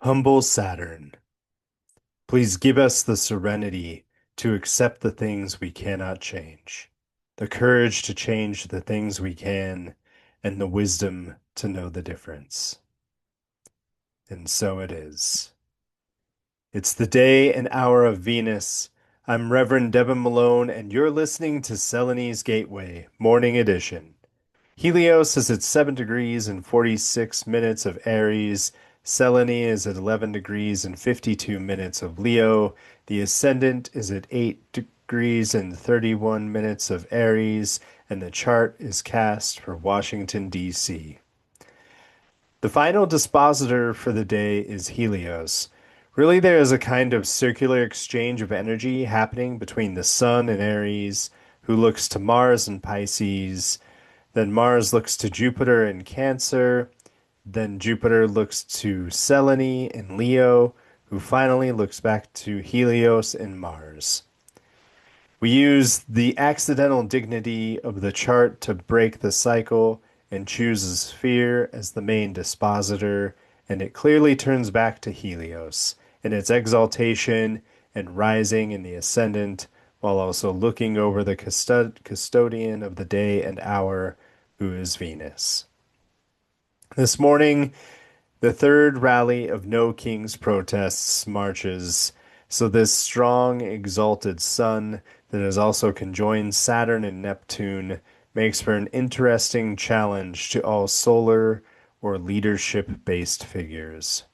Humble Saturn, please give us the serenity to accept the things we cannot change, the courage to change the things we can, and the wisdom to know the difference. And so it is. It's the day and hour of Venus. I'm Reverend Devin Malone, and you're listening to Selene's Gateway, Morning Edition. Helios is at 7 degrees and 46 minutes of Aries. Selene is at 11 degrees and 52 minutes of Leo. The ascendant is at 8 degrees and 31 minutes of Aries, and the chart is cast for Washington, D.C. The final dispositor for the day is Helios. Really, there is a kind of circular exchange of energy happening between the Sun and Aries, who looks to Mars and Pisces. Then Mars looks to Jupiter in Cancer. Then Jupiter looks to Selene in Leo, who finally looks back to Helios in Mars. We use the accidental dignity of the chart to break the cycle and choose a sphere as the main dispositor, and it clearly turns back to Helios in its exaltation and rising in the ascendant, while also looking over the custodian of the day and hour, who is Venus. This morning, the third rally of No Kings protests marches. So this strong, exalted sun that has also conjoined Saturn and Neptune makes for an interesting challenge to all solar or leadership-based figures.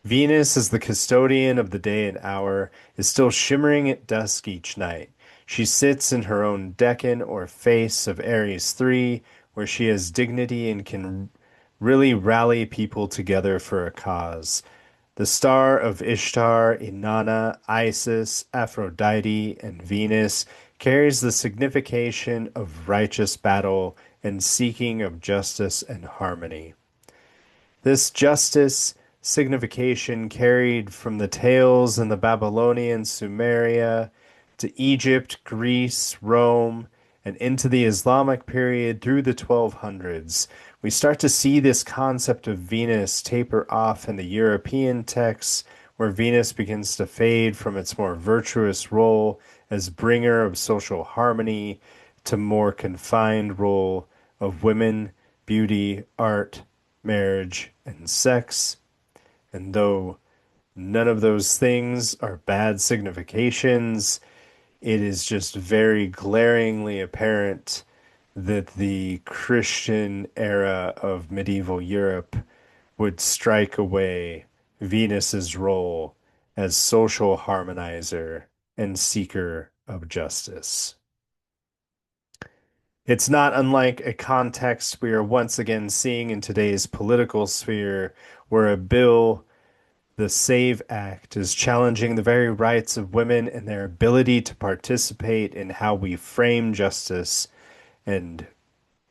Venus, as the custodian of the day and hour, is still shimmering at dusk each night. She sits in her own decan or face of Aries 3, where she has dignity and can really rally people together for a cause. The star of Ishtar, Inanna, Isis, Aphrodite, and Venus carries the signification of righteous battle and seeking of justice and harmony. This justice signification carried from the tales in the Babylonian Sumeria to Egypt, Greece, Rome, and into the Islamic period through the 1200s. We start to see this concept of Venus taper off in the European texts, where Venus begins to fade from its more virtuous role as bringer of social harmony to more confined role of women, beauty, art, marriage, and sex. And though none of those things are bad significations, it is just very glaringly apparent that the Christian era of medieval Europe would strike away Venus's role as social harmonizer and seeker of justice. It's not unlike a context we are once again seeing in today's political sphere, where a bill, the SAVE Act, is challenging the very rights of women and their ability to participate in how we frame justice and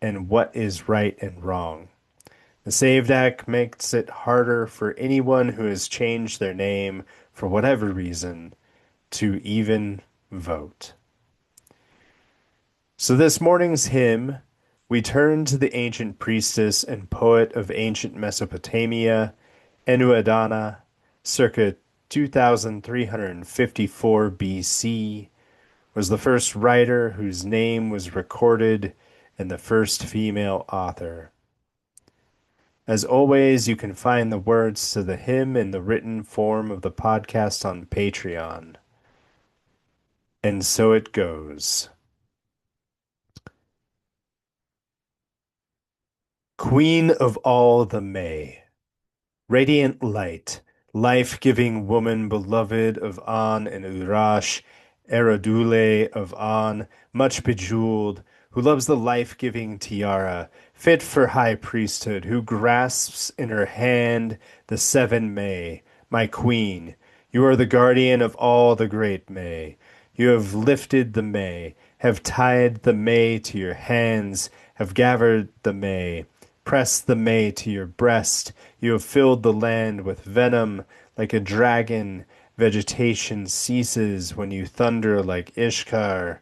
what is right and wrong. The SAVE Act makes it harder for anyone who has changed their name for whatever reason to even vote. So this morning's hymn, we turn to the ancient priestess and poet of ancient Mesopotamia, Enuadana, circa 2354 BC, was the first writer whose name was recorded and the first female author. As always, you can find the words to the hymn in the written form of the podcast on Patreon. And so it goes. Queen of all the May, radiant light, life-giving woman beloved of An and Urash, Eradule of An, much bejeweled, who loves the life-giving tiara, fit for high priesthood, who grasps in her hand the seven May, my queen. You are the guardian of all the great May. You have lifted the May, have tied the May to your hands, have gathered the May. Press the May to your breast. You have filled the land with venom like a dragon. Vegetation ceases when you thunder like Ishkar.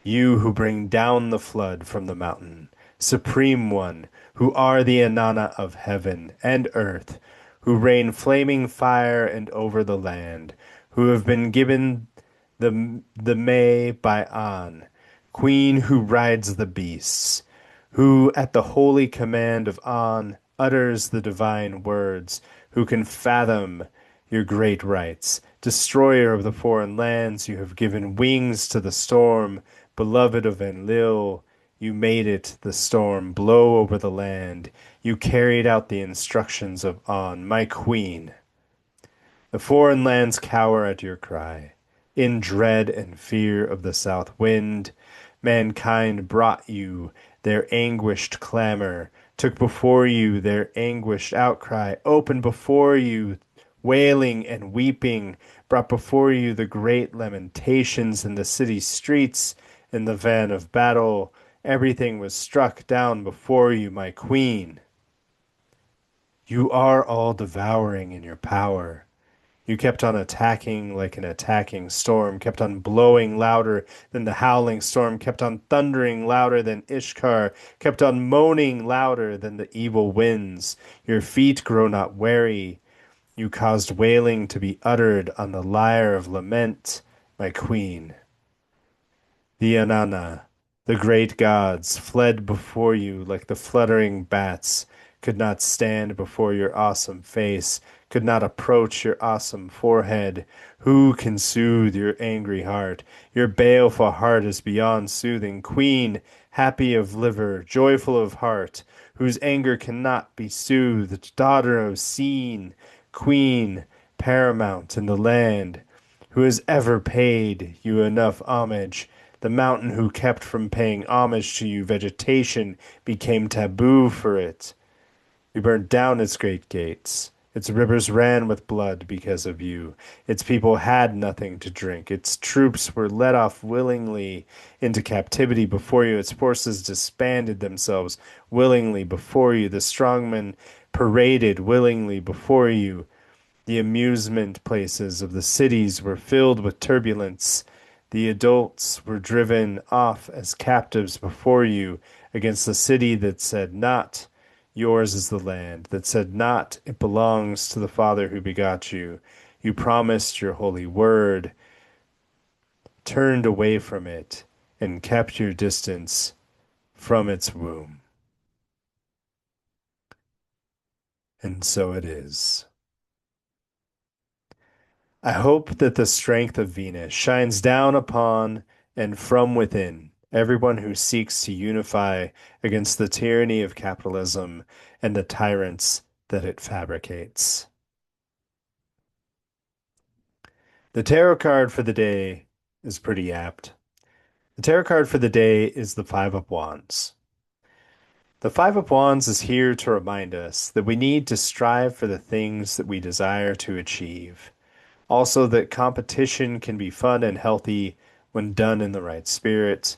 You who bring down the flood from the mountain, Supreme One, who are the Inanna of heaven and earth, who rain flaming fire and over the land, who have been given the May by An, queen who rides the beasts, who at the holy command of An utters the divine words, who can fathom your great rights, destroyer of the foreign lands, you have given wings to the storm, beloved of Enlil. You made it, the storm, blow over the land. You carried out the instructions of An, my queen. The foreign lands cower at your cry. In dread and fear of the south wind, mankind brought you their anguished clamor, took before you their anguished outcry, opened before you wailing and weeping, brought before you the great lamentations in the city streets, in the van of battle. Everything was struck down before you, my queen. You are all devouring in your power. You kept on attacking like an attacking storm, kept on blowing louder than the howling storm, kept on thundering louder than Ishkar, kept on moaning louder than the evil winds. Your feet grow not weary. You caused wailing to be uttered on the lyre of lament, my queen. The Anana, the great gods, fled before you like the fluttering bats, could not stand before your awesome face, could not approach your awesome forehead. Who can soothe your angry heart? Your baleful heart is beyond soothing. Queen, happy of liver, joyful of heart, whose anger cannot be soothed, daughter of Sin, queen, paramount in the land, who has ever paid you enough homage. The mountain who kept from paying homage to you, vegetation became taboo for it. We burned down its great gates. Its rivers ran with blood because of you. Its people had nothing to drink. Its troops were led off willingly into captivity before you. Its forces disbanded themselves willingly before you. The strongmen paraded willingly before you. The amusement places of the cities were filled with turbulence. The adults were driven off as captives before you against the city that said not, yours is the land, that said not, it belongs to the Father who begot you. You promised your holy word, turned away from it, and kept your distance from its womb. And so it is. I hope that the strength of Venus shines down upon and from within everyone who seeks to unify against the tyranny of capitalism and the tyrants that it fabricates. The tarot card for the day is pretty apt. The tarot card for the day is the Five of Wands. The Five of Wands is here to remind us that we need to strive for the things that we desire to achieve. Also, that competition can be fun and healthy when done in the right spirit.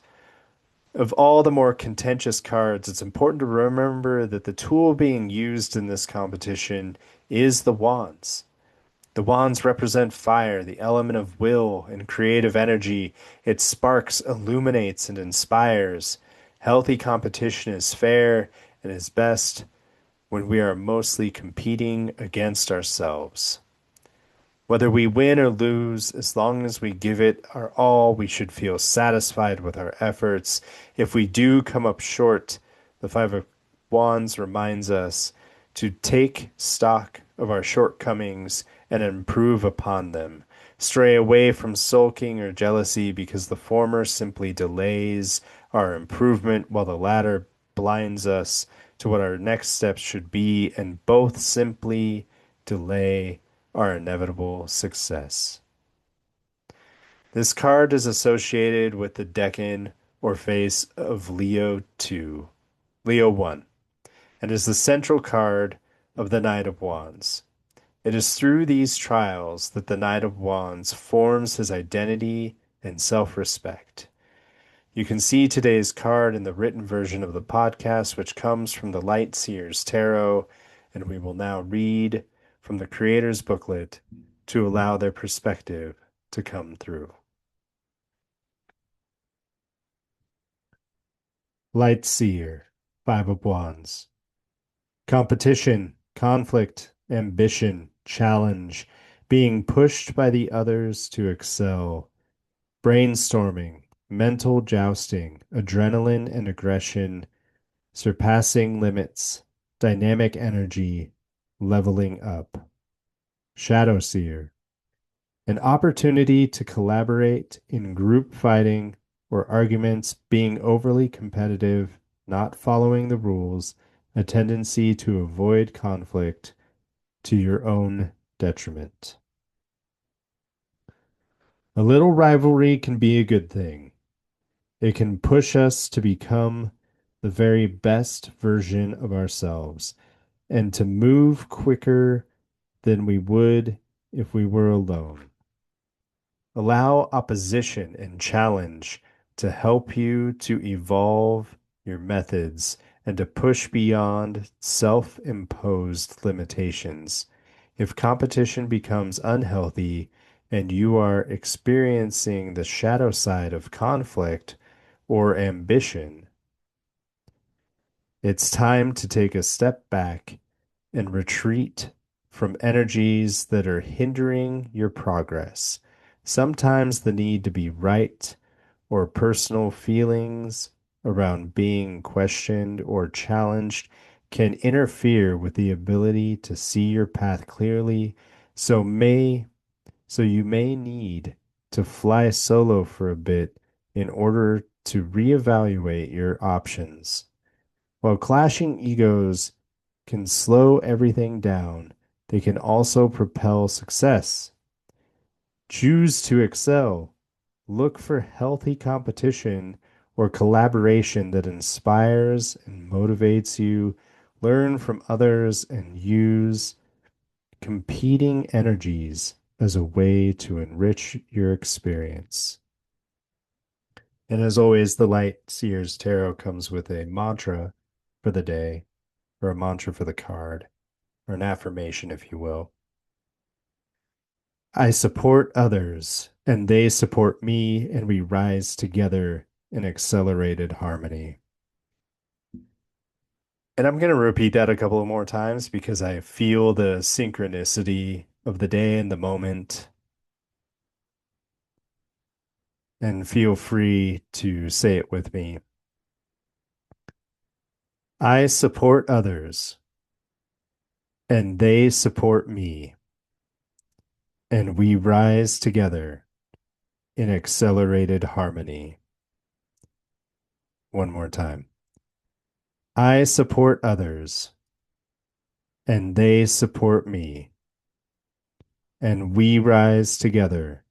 Of all the more contentious cards, it's important to remember that the tool being used in this competition is the wands. The wands represent fire, the element of will and creative energy. It sparks, illuminates, and inspires. Healthy competition is fair and is best when we are mostly competing against ourselves. Whether we win or lose, as long as we give it our all, we should feel satisfied with our efforts. If we do come up short, the Five of Wands reminds us to take stock of our shortcomings and improve upon them. Stray away from sulking or jealousy because the former simply delays our improvement while the latter blinds us to what our next steps should be, and both simply delay our inevitable success. This card is associated with the decan or face of Leo 2, Leo 1, and is the central card of the Knight of Wands. It is through these trials that the Knight of Wands forms his identity and self-respect. You can see today's card in the written version of the podcast, which comes from the Light Seers Tarot, and we will now read from the creator's booklet to allow their perspective to come through. Light Seer, Five of Wands. Competition, conflict, ambition, challenge, being pushed by the others to excel, brainstorming, mental jousting, adrenaline and aggression, surpassing limits, dynamic energy, leveling up. Shadow Seer, an opportunity to collaborate in group fighting or arguments, being overly competitive, not following the rules, a tendency to avoid conflict to your own detriment. A little rivalry can be a good thing. It can push us to become the very best version of ourselves and to move quicker than we would if we were alone. Allow opposition and challenge to help you to evolve your methods and to push beyond self-imposed limitations. If competition becomes unhealthy and you are experiencing the shadow side of conflict or ambition, it's time to take a step back and retreat from energies that are hindering your progress. Sometimes the need to be right or personal feelings around being questioned or challenged can interfere with the ability to see your path clearly. So may so you may need to fly solo for a bit in order to reevaluate your options. While clashing egos can slow everything down, they can also propel success. Choose to excel. Look for healthy competition or collaboration that inspires and motivates you. Learn from others and use competing energies as a way to enrich your experience. And as always, the Light Seers Tarot comes with a mantra for the day, or a mantra for the card, or an affirmation, if you will. I support others, and they support me, and we rise together in accelerated harmony. And I'm going to repeat that a couple of more times because I feel the synchronicity of the day and the moment. And feel free to say it with me. I support others, and they support me, and we rise together in accelerated harmony. One more time. I support others, and they support me, and we rise together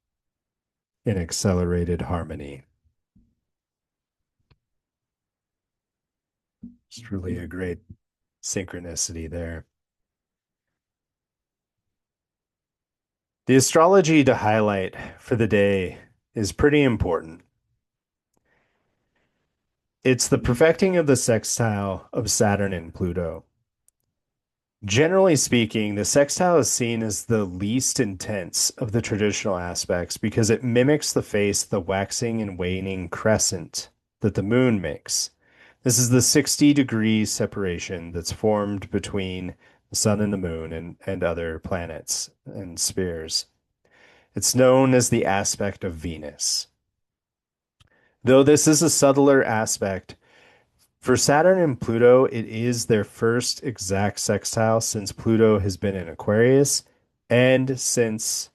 in accelerated harmony. It's really a great synchronicity there. The astrology to highlight for the day is pretty important. It's the perfecting of the sextile of Saturn and Pluto. Generally speaking, the sextile is seen as the least intense of the traditional aspects because it mimics the face of the waxing and waning crescent that the moon makes. This is the 60-degree separation that's formed between the sun and the moon and other planets and spheres. It's known as the aspect of Venus. Though this is a subtler aspect, for Saturn and Pluto, it is their first exact sextile since Pluto has been in Aquarius and since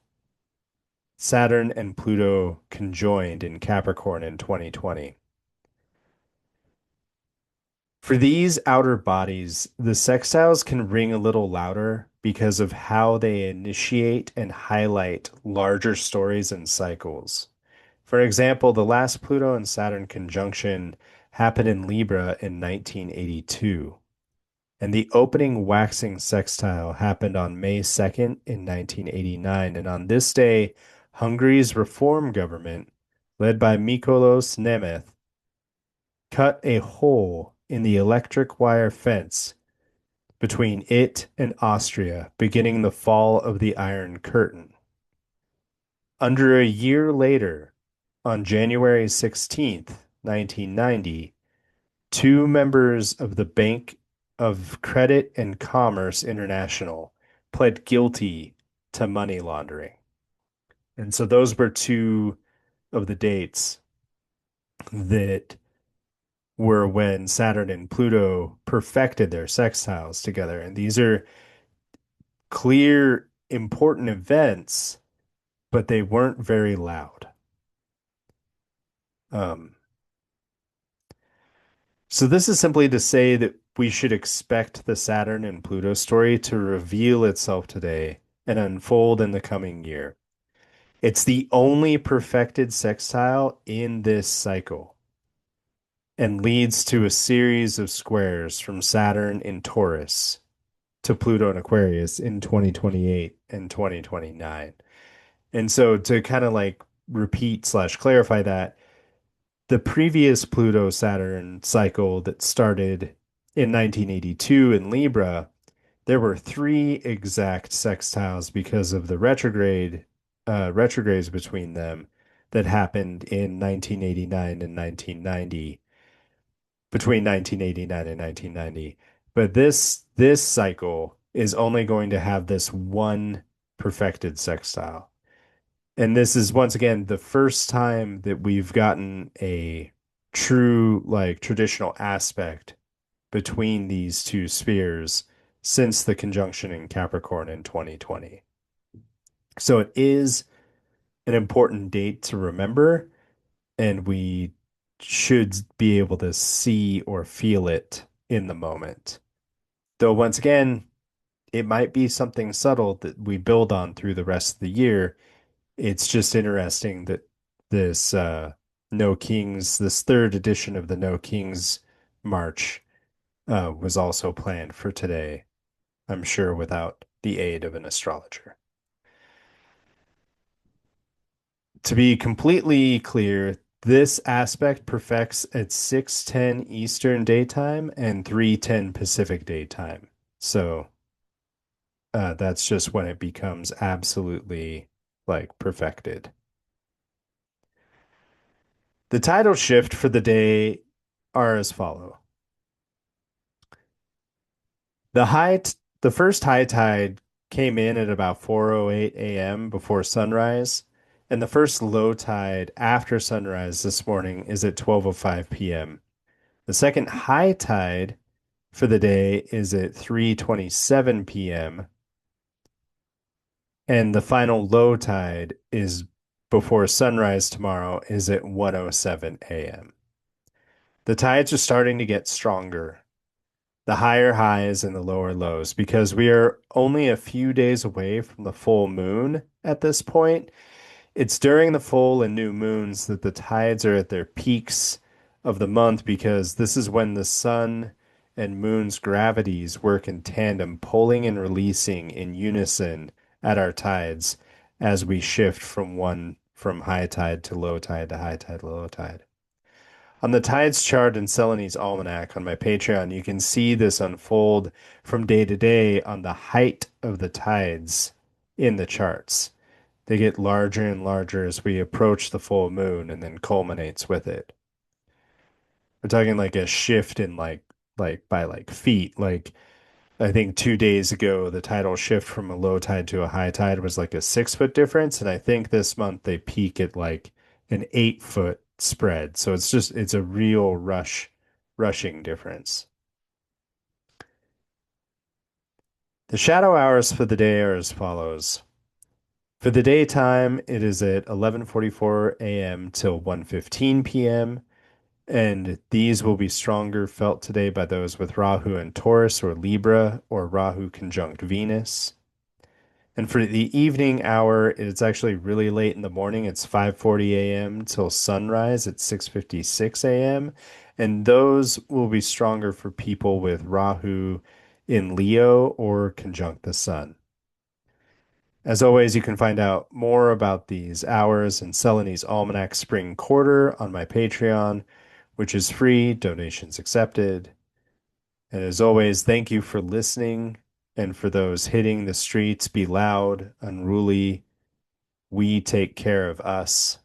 Saturn and Pluto conjoined in Capricorn in 2020. For these outer bodies, the sextiles can ring a little louder because of how they initiate and highlight larger stories and cycles. For example, the last Pluto and Saturn conjunction happened in Libra in 1982. And the opening waxing sextile happened on May 2nd in 1989. And on this day, Hungary's reform government, led by Mikolos Nemeth, cut a hole in the electric wire fence between it and Austria, beginning the fall of the Iron Curtain. Under a year later, on January 16th, 1990, two members of the Bank of Credit and Commerce International, pled guilty to money laundering. And so those were two of the dates that were when Saturn and Pluto perfected their sextiles together. And these are clear, important events, but they weren't very loud. Um, so this is simply to say that we should expect the Saturn and Pluto story to reveal itself today and unfold in the coming year. It's the only perfected sextile in this cycle and leads to a series of squares from Saturn in Taurus to Pluto in Aquarius in 2028 and 2029. And so to kind of like repeat slash clarify that, the previous Pluto Saturn cycle that started in 1982 in Libra, there were three exact sextiles because of the retrogrades between them that happened in 1989 and 1990, between 1989 and 1990. But this cycle is only going to have this one perfected sextile. And this is once again the first time that we've gotten a true, like, traditional aspect between these two spheres since the conjunction in Capricorn in 2020. So it is an important date to remember, and we should be able to see or feel it in the moment. Though, once again, it might be something subtle that we build on through the rest of the year. It's just interesting that this No Kings, this third edition of the No Kings March, was also planned for today, I'm sure without the aid of an astrologer. To be completely clear, this aspect perfects at 6:10 Eastern Daytime and 3:10 Pacific Daytime. So that's just when it becomes absolutely like perfected. The tidal shift for the day are as follow. The first high tide came in at about 4:08 a.m. before sunrise, and the first low tide after sunrise this morning is at 12:05 p.m. The second high tide for the day is at 3:27 p.m. and the final low tide is before sunrise tomorrow is at 1:07 a.m. The tides are starting to get stronger, the higher highs and the lower lows, because we are only a few days away from the full moon at this point. It's during the full and new moons that the tides are at their peaks of the month because this is when the sun and moon's gravities work in tandem, pulling and releasing in unison at our tides as we shift from high tide to low tide to high tide to low tide. On the tides chart in Selene's almanac on my Patreon, you can see this unfold from day to day on the height of the tides in the charts. They get larger and larger as we approach the full moon and then culminates with it. We're talking like a shift in like by like feet. Like I think 2 days ago, the tidal shift from a low tide to a high tide was like a 6 foot difference, and I think this month they peak at like an 8 foot spread. So it's a real rushing difference. The shadow hours for the day are as follows. For the daytime, it is at 11:44 a.m. till 1:15 p.m. And these will be stronger felt today by those with Rahu and Taurus or Libra or Rahu conjunct Venus. And for the evening hour, it's actually really late in the morning. It's 5:40 a.m. till sunrise at 6:56 a.m. And those will be stronger for people with Rahu in Leo or conjunct the sun. As always, you can find out more about these hours in Selene's Almanac Spring Quarter on my Patreon, which is free, donations accepted. And as always, thank you for listening. And for those hitting the streets, be loud, unruly. We take care of us.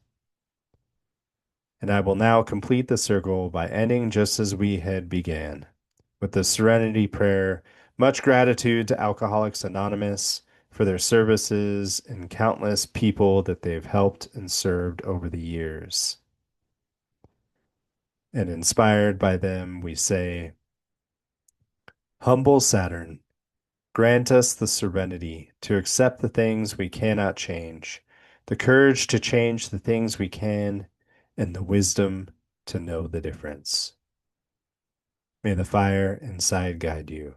And I will now complete the circle by ending just as we had began, with the Serenity Prayer Much gratitude to Alcoholics Anonymous for their services and countless people that they've helped and served over the years. And inspired by them, we say, Humble Saturn, grant us the serenity to accept the things we cannot change, the courage to change the things we can, and the wisdom to know the difference. May the fire inside guide you.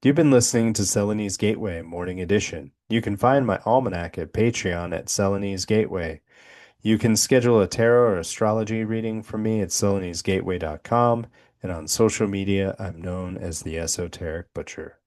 You've been listening to Selene's Gateway Morning Edition. You can find my almanac at Patreon at Selene's Gateway. You can schedule a tarot or astrology reading from me at selenesgateway.com, and on social media, I'm known as the Esoteric Butcher.